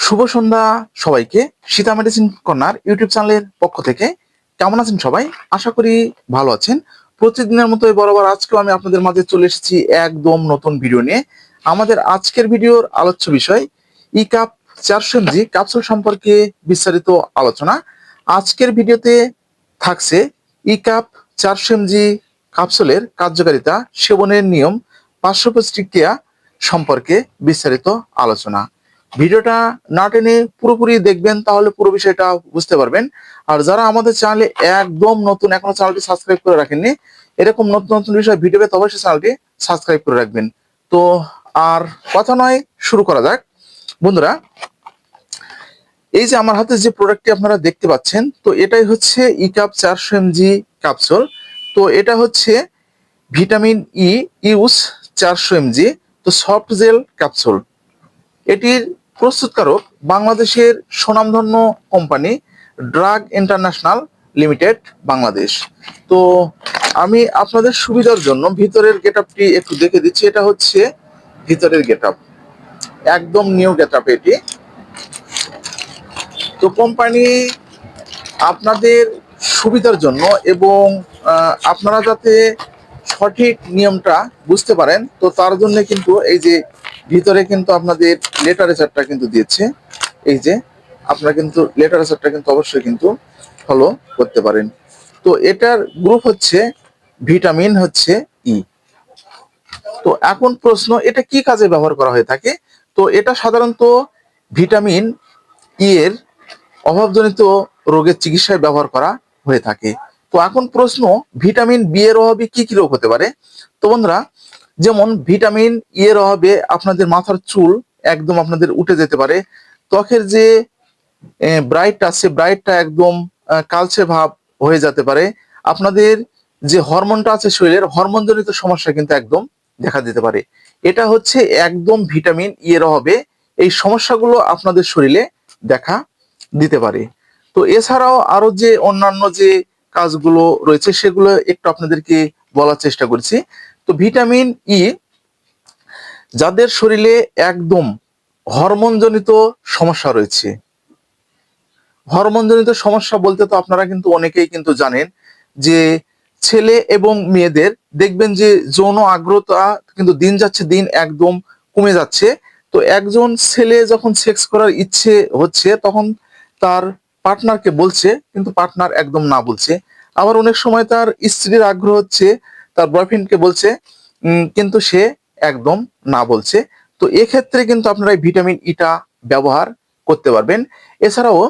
শুভ সন্ধ্যা সবাইকে। Sita medicine corner YouTube চ্যানেলের পক্ষ থেকে কেমন আছেন সবাই? আশা করি ভালো আছেন। প্রতিদিনের মতোই বরাবর আজকেও আমি আপনাদের মাঝে চলে এসেছি একদম নতুন ভিডিও নিয়ে। আমাদের আজকের ভিডিওর আলোচ্য বিষয় ইকাপ 400 mg ক্যাপসুল সম্পর্কে বিস্তারিত আলোচনা। আজকের ভিডিওতে থাকছে ইকাপ 400 mg ক্যাপসুলের কার্যকারিতা, সেবনের নিয়ম, পার্শ্ব প্রতিক্রিয়া সম্পর্কে বিস্তারিত আলোচনা। ভিডিওটা না টেনে পুরোপুরি দেখবেন, তাহলে পুরো বিষয়টা বুঝতে পারবেন। আর যারা আমাদের চ্যানেলে একদম নতুন, এখনো চ্যানেলটি সাবস্ক্রাইব করে রাখেননি, এরকম নতুন নতুন বিষয় ভিডিও পেতে অবশ্যই চ্যানেলটি সাবস্ক্রাইব করে রাখবেন। তো আর কথা নয়, শুরু করা যাক। বন্ধুরা, এই যে আমার হাতে যে প্রোডাক্টটি আপনারা দেখতে পাচ্ছেন, তো এটাই হচ্ছে ইকাপ 400 mg ক্যাপসুল। তো এটা হচ্ছে ভিটামিন ই ইউস 400 mg, তো সফট জেল ক্যাপসুল। এটির প্রস্তুতকারক বাংলাদেশের সুনামধন্য company drug international limited Bangladesh. তো আমি আপনাদের সুবিধার জন্য ভিতরের গেটআপটি একটু দেখে দিচ্ছি। এটা হচ্ছে ভিতরের গেটআপ, একদম নিউ গেটআপ এটি। তো কোম্পানি আপনাদের সুবিধার জন্য এবং আপনারা যাতে সঠিক নিয়মটা বুঝতে পারেন, তো তার জন্য কিন্তু এই যে ভিতরে কিন্তু আপনাদের লিটারেচারটা কিন্তু দিয়েছে। এই যে আপনারা কিন্তু লিটারেচারটা কিন্তু অবশ্যই কিন্তু ফলো করতে পারেন। তো এটার গ্রুপ হচ্ছে ভিটামিন হচ্ছে ই। তো এখন প্রশ্ন, এটা কি কাজে ব্যবহার করা হয়ে থাকে? তো এটা সাধারণত ভিটামিন ই এর অভাবজনিত রোগের চিকিৎসায় ব্যবহার করা হয়ে থাকে। তো এখন প্রশ্ন, ভিটামিন বি এর অভাবে কি কি রোগ হতে পারে? তো বন্ধুরা, যেমন ভিটামিন ই এর অভাবে আপনাদের মাথার চুল একদম আপনাদের উঠে যেতে পারে, ত্বকের যে ব্রাইট আছে ব্রাইটটা একদম কালচে ভাব হয়ে যেতে পারে, আপনাদের যে হরমোনটা আছে শরীরের হরমোনজনিত সমস্যা কিন্তু একদম দেখা দিতে পারে। এটা হচ্ছে একদম ভিটামিন ই এর অভাবে এই সমস্যাগুলো আপনাদের শরীরে দেখা দিতে পারে। তো এছাড়াও আরো যে অন্যান্য যে কাজগুলো রয়েছে সেগুলো একটু আপনাদেরকে বলার চেষ্টা করছি। তো ভিটামিন ই যাদের শরীরে একদম হরমোনজনিত সমস্যা রয়েছে, হরমোনজনিত সমস্যা বলতে তো আপনারা কিন্তু অনেকেই কিন্তু জানেন যে ছেলে এবং মেয়েদের দেখবেন যে যৌন আগ্রহতা কিন্তু দিন যাচ্ছে দিন একদম কমে যাচ্ছে। তো একজন ছেলে যখন সেক্স করার ইচ্ছে হচ্ছে তখন তার পার্টনারকে বলছে, কিন্তু পার্টনার একদম না বলছে। আবার অনেক সময় তার স্ত্রীর আগ্রহ হচ্ছে, তার বয়ফ্রেন্ডকে বলছে, কিন্তু সে একদম না বলছে। তো এক্ষেত্রে কিন্তু আপনারা এই ভিটামিন ইটা ব্যবহার করতে পারবেন। এছাড়াও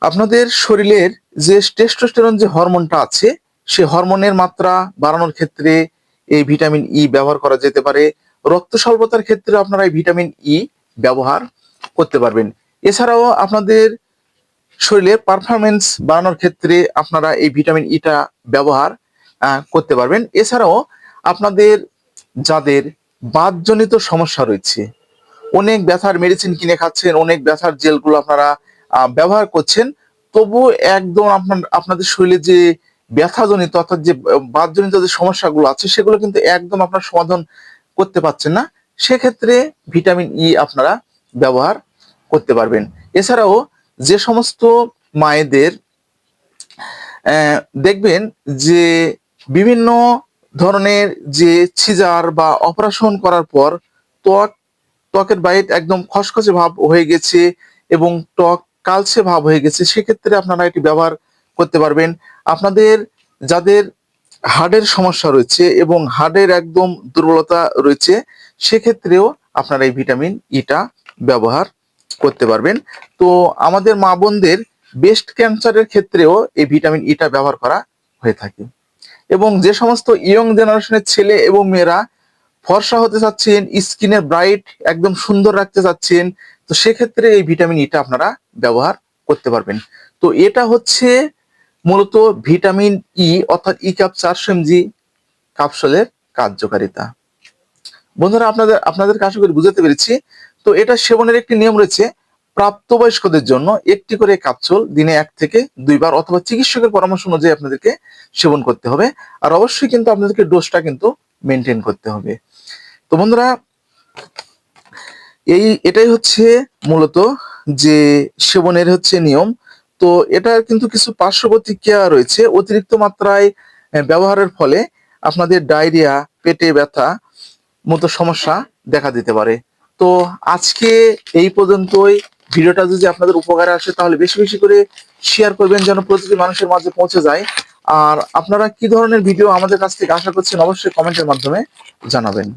আপনাদের শরীরের যে টেস্টোস্টেরন যে হরমোনটা আছে, সে হরমোনের মাত্রা বাড়ানোর ক্ষেত্রে এই ভিটামিন ই ব্যবহার করা যেতে পারে। রক্ত স্বল্পতার ক্ষেত্রে আপনারা এই ভিটামিন ই ব্যবহার করতে পারবেন। এছাড়াও আপনাদের শরীরের পারফরমেন্স বাড়ানোর ক্ষেত্রে আপনারা এই ভিটামিন ইটা ব্যবহার করতে পারবেন। এছাড়াও আপনাদের যাদের বাতজনিত সমস্যা রয়েছে, অনেক ব্যথার মেডিসিন কিনে খাচ্ছেন, অনেক ব্যথার জেলগুলো আপনারা ব্যবহার করছেন, তবু একদম আপনাদের শরীরে যে ব্যথাজনিত অর্থাৎ যে বাতজনিত যে সমস্যাগুলো আছে সেগুলো কিন্তু একদম আপনার সমাধান করতে পারছেন না, সেক্ষেত্রে ভিটামিন ই আপনারা ব্যবহার করতে পারবেন। এছাড়াও যে সমস্ত মায়েদের দেখবেন যে বিভিন্ন ধরনের যে সিজার বা অপারেশন করার পর ত্বক ত্বকের বাইট একদম খসখসে ভাব হয়ে গেছে এবং ত্বক কালচে ভাব হয়ে গেছে, সেক্ষেত্রে আপনারা এটি ব্যবহার করতে পারবেন। আপনাদের যাদের হার্টের সমস্যা রয়েছে এবং হার্টের একদম দুর্বলতা রয়েছে, সেক্ষেত্রেও আপনারা এই ভিটামিন ইটা ব্যবহার করতে পারবেন। তো আমাদের মা বোনদের ব্রেস্ট ক্যান্সারের ক্ষেত্রেও এই ভিটামিন ইটা ব্যবহার করা হয়ে থাকে। এবং যে সমস্ত ইয়ং জেনারেশনের ছেলে এবং মেয়েরা ফর্সা হতে চাচ্ছেন, স্কিনের ব্রাইট একদম সুন্দর রাখতে চাচ্ছেন, তো সেক্ষেত্রে এই ভিটামিন ইটা আপনারা ব্যবহার করতে পারবেন। তো এটা হচ্ছে মূলত ভিটামিন ই অর্থাৎ ই ক্যাপ 400 mg ক্যাপসুলের কার্যকারিতা। বন্ধুরা, আপনাদের আশা করি বুঝাতে পেরেছি। তো এটা সেবনের একটি নিয়ম রয়েছে। প্রাপ্তবয়স্কদের জন্য একটি করে ক্যাপসুল দিনে 1 থেকে 2 বার অথবা চিকিৎসকের পরামর্শ অনুযায়ী আপনাদেরকে সেবন করতে হবে। আর অবশ্যই কিন্তু আপনাদেরকে ডোজটা কিন্তু মেনটেন করতে হবে। তো বন্ধুরা, এটাই হচ্ছে মূলত যে সেবনের হচ্ছে নিয়ম। তো এটার কিন্তু কিছু পার্শ্ব প্রতিক্রিয়া রয়েছে। অতিরিক্ত মাত্রায় ব্যবহারের ফলে আপনাদের ডায়রিয়া, পেটে ব্যথা মতো সমস্যা দেখা দিতে পারে। তো আজকে এই পর্যন্তই। ভিডিওটা যদি আপনাদের উপকারে আসে তাহলে বেশি বেশি করে শেয়ার করবেন যেন প্রতিটি মানুষের মাঝে পৌঁছে যায়। আর আপনারা কি ধরনের ভিডিও আমাদের কাছ থেকে আশা করছেন অবশ্যই কমেন্টের মাধ্যমে জানাবেন।